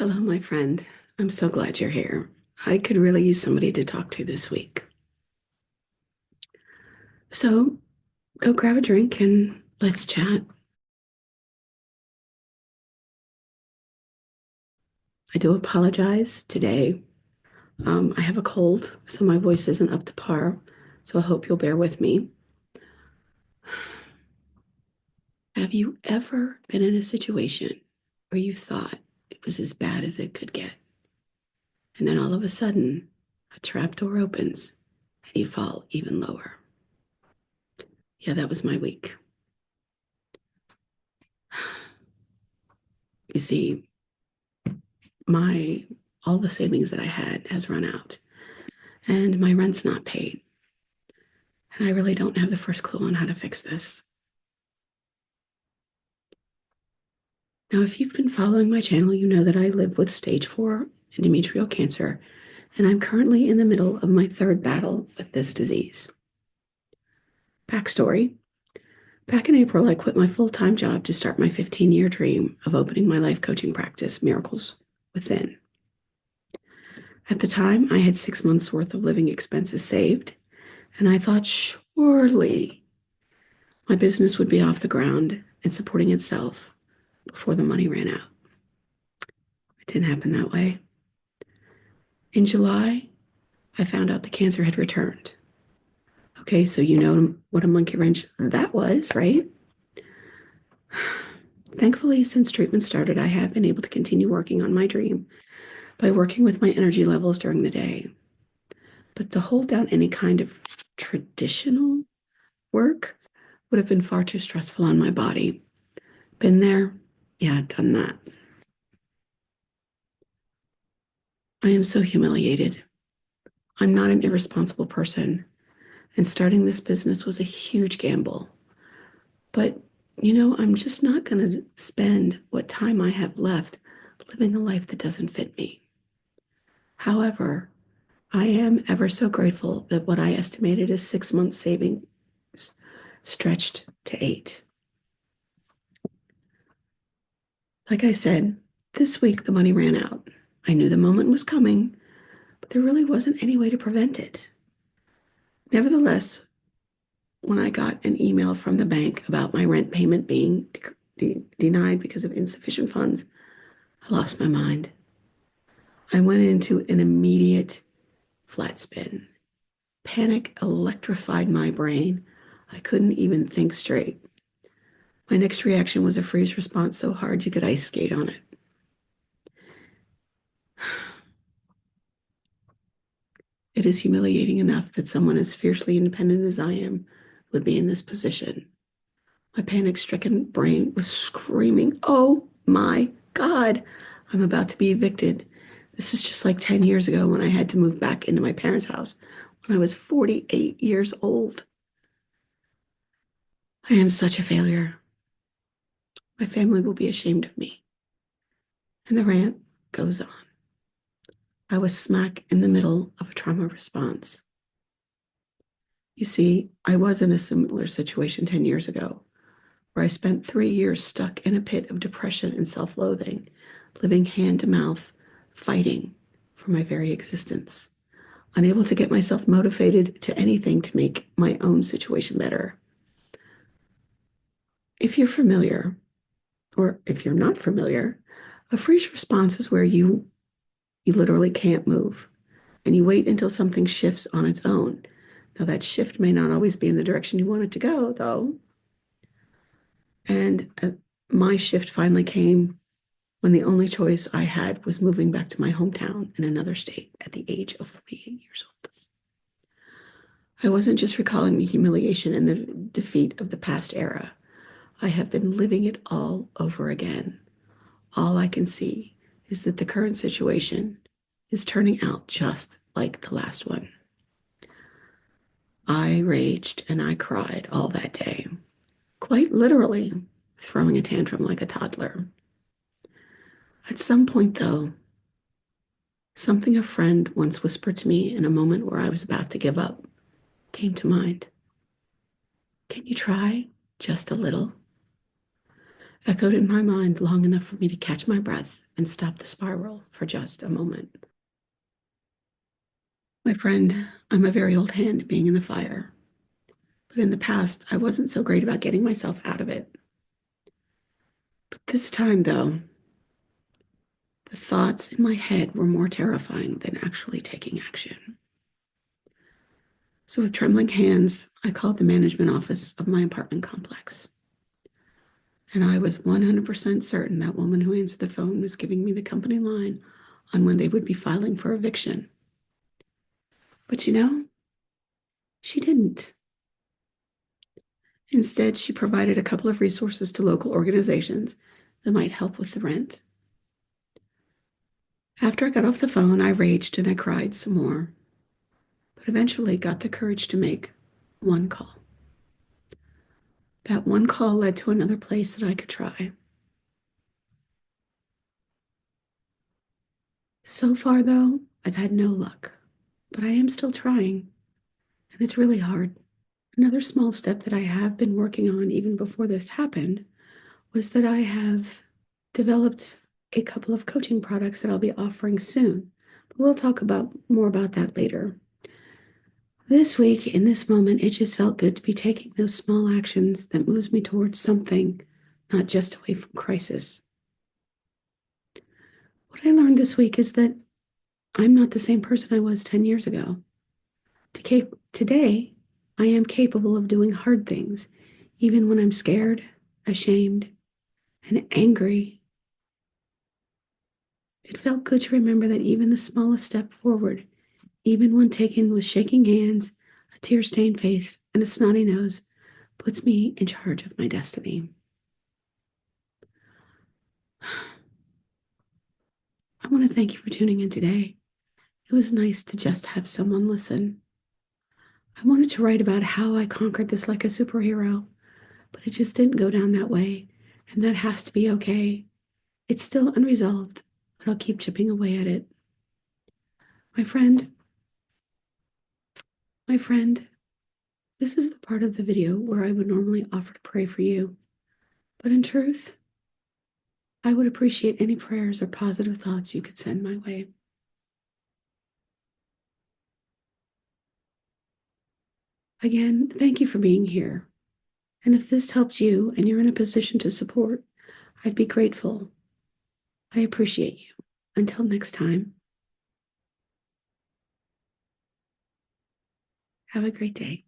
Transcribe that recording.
Hello, my friend. I'm so glad you're here. I could really use somebody to talk to this week. So go grab a drink and let's chat. I do apologize today. I have a cold, so my voice isn't up to par. So I hope you'll bear with me. Have you ever been in a situation where you thought it was as bad as it could get? And then all of a sudden, a trap door opens and you fall even lower. Yeah, that was my week. You see, my all the savings that I had has run out and my rent's not paid. And I really don't have the first clue on how to fix this. Now, if you've been following my channel, you know that I live with stage 4 endometrial cancer, and I'm currently in the middle of my third battle with this disease. Backstory. Back in April, I quit my full-time job to start my 15-year dream of opening my life coaching practice, Miracles Within. At the time, I had 6 months worth of living expenses saved, and I thought surely my business would be off the ground and supporting itself before the money ran out. It didn't happen that way. In July, I found out the cancer had returned. Okay, so you know what a monkey wrench that was, right? Thankfully, since treatment started, I have been able to continue working on my dream by working with my energy levels during the day. But to hold down any kind of traditional work would have been far too stressful on my body. Been there? Yeah, done that. I am so humiliated. I'm not an irresponsible person, and starting this business was a huge gamble. But, I'm just not going to spend what time I have left living a life that doesn't fit me. However, I am ever so grateful that what I estimated as 6 months savings stretched to 8. Like I said, this week the money ran out. I knew the moment was coming, but there really wasn't any way to prevent it. Nevertheless, when I got an email from the bank about my rent payment being denied because of insufficient funds, I lost my mind. I went into an immediate flat spin. Panic electrified my brain. I couldn't even think straight. My next reaction was a freeze response so hard you could ice skate on it. It is humiliating enough that someone as fiercely independent as I am would be in this position. My panic-stricken brain was screaming, "Oh my God, I'm about to be evicted." This is just like 10 years ago when I had to move back into my parents' house when I was 48 years old. I am such a failure. My family will be ashamed of me. And the rant goes on. I was smack in the middle of a trauma response. You see, I was in a similar situation 10 years ago, where I spent 3 years stuck in a pit of depression and self-loathing, living hand to mouth, fighting for my very existence, unable to get myself motivated to anything to make my own situation better. If you're familiar, or if you're not familiar, a freeze response is where you literally can't move and you wait until something shifts on its own. Now, that shift may not always be in the direction you want it to go, though. And my shift finally came when the only choice I had was moving back to my hometown in another state at the age of 48 years old. I wasn't just recalling the humiliation and the defeat of the past era. I have been living it all over again. All I can see is that the current situation is turning out just like the last one. I raged and I cried all that day, quite literally throwing a tantrum like a toddler. At some point, though, something a friend once whispered to me in a moment where I was about to give up came to mind. "Can you try just a little?" Echoed in my mind long enough for me to catch my breath and stop the spiral for just a moment. My friend, I'm a very old hand being in the fire, but in the past, I wasn't so great about getting myself out of it. But this time, though, the thoughts in my head were more terrifying than actually taking action. So, with trembling hands, I called the management office of my apartment complex. And I was 100% certain that woman who answered the phone was giving me the company line on when they would be filing for eviction. But she didn't. Instead, she provided a couple of resources to local organizations that might help with the rent. After I got off the phone, I raged and I cried some more, but eventually got the courage to make one call. That one call led to another place that I could try. So far, though, I've had no luck, but I am still trying, and it's really hard. Another small step that I have been working on even before this happened was that I have developed a couple of coaching products that I'll be offering soon. But we'll talk about more about that later. This week, in this moment, it just felt good to be taking those small actions that moves me towards something, not just away from crisis. What I learned this week is that I'm not the same person I was 10 years ago. Today, I am capable of doing hard things, even when I'm scared, ashamed, and angry. It felt good to remember that even the smallest step forward, even when taken with shaking hands, a tear-stained face, and a snotty nose, puts me in charge of my destiny. I want to thank you for tuning in today. It was nice to just have someone listen. I wanted to write about how I conquered this like a superhero, but it just didn't go down that way, and that has to be okay. It's still unresolved, but I'll keep chipping away at it. My friend, my friend, this is the part of the video where I would normally offer to pray for you. But in truth, I would appreciate any prayers or positive thoughts you could send my way. Again, thank you for being here. And if this helps you and you're in a position to support, I'd be grateful. I appreciate you. Until next time, have a great day.